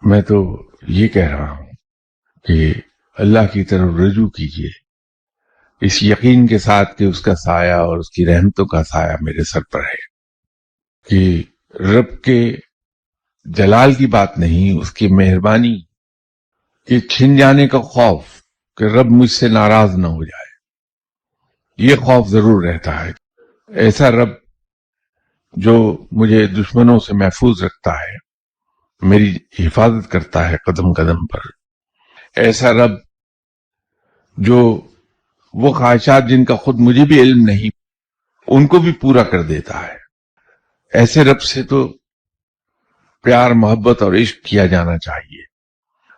میں تو یہ کہہ رہا ہوں کہ اللہ کی طرف رجوع کیجیے، اس یقین کے ساتھ کہ اس کا سایہ اور اس کی رحمتوں کا سایہ میرے سر پر ہے، کہ رب کے جلال کی بات نہیں، اس کی مہربانی کے چھن جانے کا خوف کہ رب مجھ سے ناراض نہ ہو جائے، یہ خوف ضرور رہتا ہے۔ ایسا رب جو مجھے دشمنوں سے محفوظ رکھتا ہے، میری حفاظت کرتا ہے قدم قدم پر، ایسا رب جو وہ خواہشات جن کا خود مجھے بھی علم نہیں ان کو بھی پورا کر دیتا ہے، ایسے رب سے تو پیار، محبت اور عشق کیا جانا چاہیے۔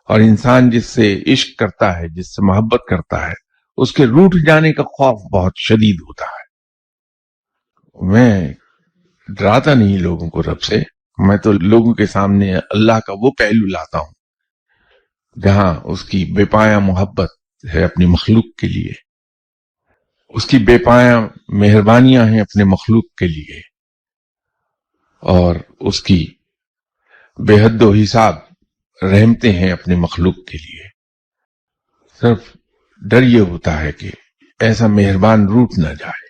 اور انسان جس سے عشق کرتا ہے، جس سے محبت کرتا ہے، اس کے روٹھ جانے کا خوف بہت شدید ہوتا ہے۔ میں ڈراتا نہیں لوگوں کو رب سے، میں تو لوگوں کے سامنے اللہ کا وہ پہلو لاتا ہوں جہاں اس کی بے پایاں محبت ہے اپنی مخلوق کے لیے، اس کی بے پایاں مہربانیاں ہیں اپنے مخلوق کے لیے، اور اس کی بے حد و حساب رحمتیں ہیں اپنے مخلوق کے لیے۔ صرف ڈر یہ ہوتا ہے کہ ایسا مہربان روٹ نہ جائے۔